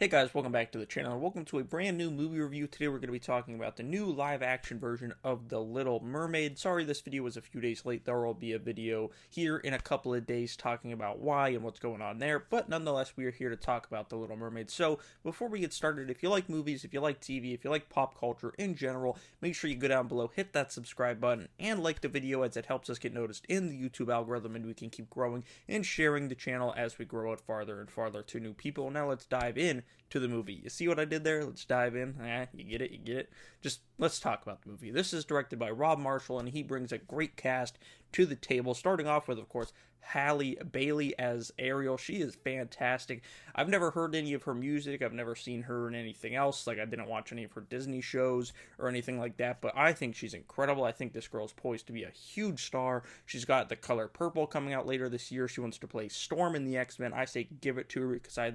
Hey guys, welcome back to the channel and welcome to a brand new movie review. Today we're going to be talking about the new live action version of The Little Mermaid. Sorry this video was a few days late. There will be a video here in a couple of days talking about why and what's going on there, but nonetheless we are here to talk about The Little Mermaid. So before we get started, if you like movies, if you like TV, if you like pop culture in general, make sure you go down below, hit that subscribe button, and like the video as it helps us get noticed in the YouTube algorithm and we can keep growing and sharing the channel as we grow it farther and farther to new people. Now let's dive in to the movie. You see what I did there? Let's dive in. You get it, you get it. Just let's talk about the movie. This is directed by Rob Marshall, and he brings a great cast to the table. Starting off with, of course, Halle Bailey as Ariel. She is fantastic. I've never heard any of her music. I've never seen her in anything else. Like, I didn't watch any of her Disney shows or anything like that, but I think she's incredible. I think this girl's poised to be a huge star. She's got The Color Purple coming out later this year. She wants to play Storm in the X-Men. I say give it to her because I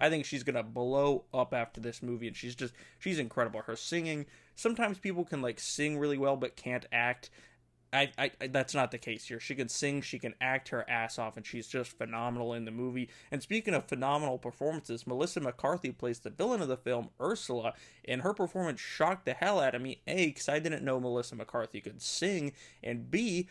think she's gonna blow up after this movie, and she's incredible. Her singing, sometimes people can like sing really well but can't act. I that's not the case here. She can sing, she can act her ass off, and she's just phenomenal in the movie. And speaking of phenomenal performances, Melissa McCarthy plays the villain of the film, Ursula, and her performance shocked the hell out of me. A, because I didn't know Melissa McCarthy could sing, and B,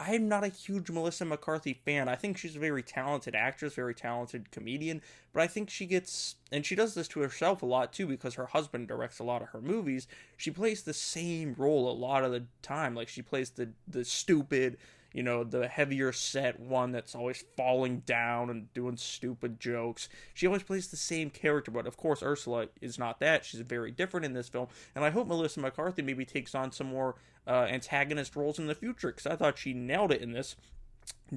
I'm not a huge Melissa McCarthy fan. I think she's a very talented actress, very talented comedian, but I think she gets, and she does this to herself a lot too because her husband directs a lot of her movies. She plays the same role a lot of the time. Like, she plays the stupid, the heavier set one that's always falling down and doing stupid jokes. She always plays the same character, but of course Ursula is not that. She's very different in this film, and I hope Melissa McCarthy maybe takes on some more antagonist roles in the future, because I thought she nailed it in this.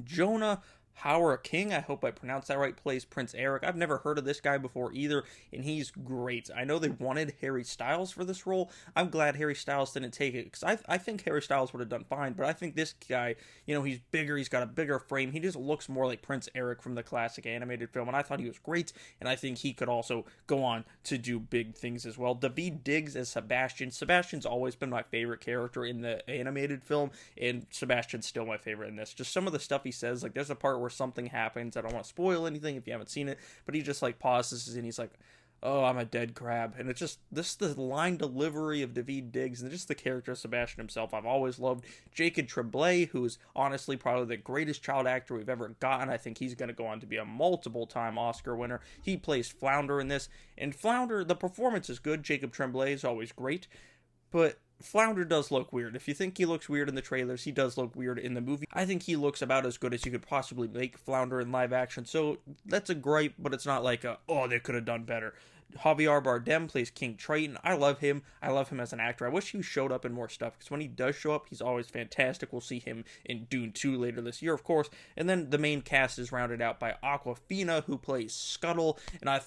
Jonah Hauer King, I hope I pronounced that right, plays Prince Eric. I've never heard of this guy before either, and he's great. I know they wanted Harry Styles for this role. I'm glad Harry Styles didn't take it, because I think Harry Styles would have done fine, but I think this guy, he's bigger, he's got a bigger frame, he just looks more like Prince Eric from the classic animated film, and I thought he was great, and I think he could also go on to do big things as well. Daveed Diggs as Sebastian. Sebastian's always been my favorite character in the animated film, and Sebastian's still my favorite in this. Just some of the stuff he says, like there's a part where something happens. I don't want to spoil anything if you haven't seen it, but he just like pauses and he's like, "Oh, I'm a dead crab," and it's just the line delivery of Daveed Diggs and just the character of Sebastian himself. I've always loved Jacob Tremblay, who is honestly probably the greatest child actor we've ever gotten. I think he's going to go on to be a multiple-time Oscar winner. He plays Flounder in this, and Flounder, the performance is good. Jacob Tremblay is always great, but Flounder does look weird. If you think he looks weird in the trailers, he does look weird in the movie. I think he looks about as good as you could possibly make Flounder in live action, so that's a gripe, but it's not like oh, they could have done better. Javier Bardem plays King Triton. I love him. I love him as an actor. I wish he showed up in more stuff, because when he does show up, he's always fantastic. We'll see him in Dune 2 later this year, of course. And then the main cast is rounded out by Awkwafina, who plays Scuttle, and I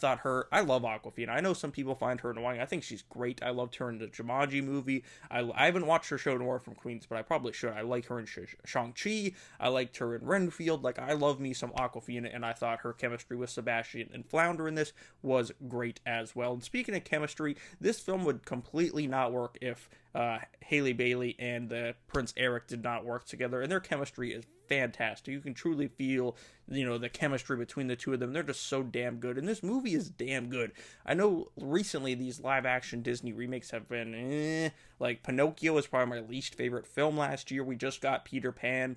love Awkwafina. I know some people find her annoying. I think she's great. I loved her in the Jumanji movie. I haven't watched her show Nora from Queens, but I probably should. I like her in Shang-Chi. I liked her in Renfield. Like, I love me some Awkwafina, and I thought her chemistry with Sebastian and Flounder in this was great as well. And speaking of chemistry, this film would completely not work if Halle Bailey and Prince Eric did not work together, and their chemistry is fantastic. You can truly feel, the chemistry between the two of them. They're just so damn good, and this movie is damn good. I know recently these live-action Disney remakes have been like Pinocchio is probably my least favorite film last year. We just got Peter Pan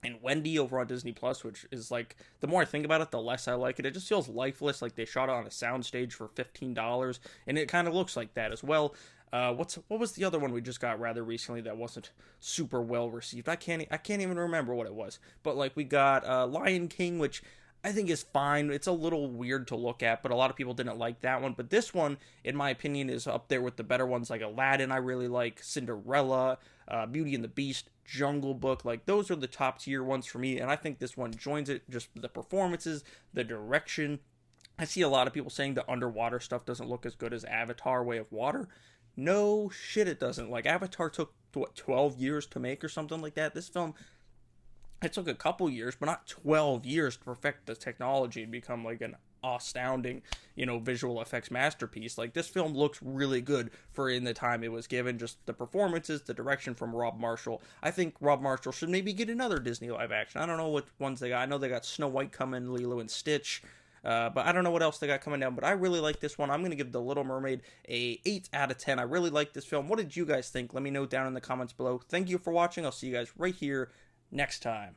and Wendy over on Disney Plus, which is like, the more I think about it, the less I like it. It just feels lifeless, like they shot it on a soundstage for $15, and it kind of looks like that as well. What was the other one we just got rather recently that wasn't super well received? I can't even remember what it was. But like, we got Lion King, which I think is fine. It's a little weird to look at, but a lot of people didn't like that one. But this one, in my opinion, is up there with the better ones, like Aladdin. I really like Cinderella, Beauty and the Beast, Jungle Book. Like, those are the top tier ones for me, and I think this one joins it. Just the performances, the direction. I see a lot of people saying the underwater stuff doesn't look as good as Avatar: Way of Water. No shit, it doesn't. Like, Avatar took, what, 12 years to make or something like that? This film, it took a couple years, but not 12 years to perfect the technology and become like an astounding, visual effects masterpiece. Like, this film looks really good for in the time it was given. Just the performances, the direction from Rob Marshall. I think Rob Marshall should maybe get another Disney live action. I don't know what ones they got. I know they got Snow White coming, Lilo and Stitch. But I don't know what else they got coming down. But I really like this one. I'm going to give The Little Mermaid a 8 out of 10. I really like this film. What did you guys think? Let me know down in the comments below. Thank you for watching. I'll see you guys right here next time.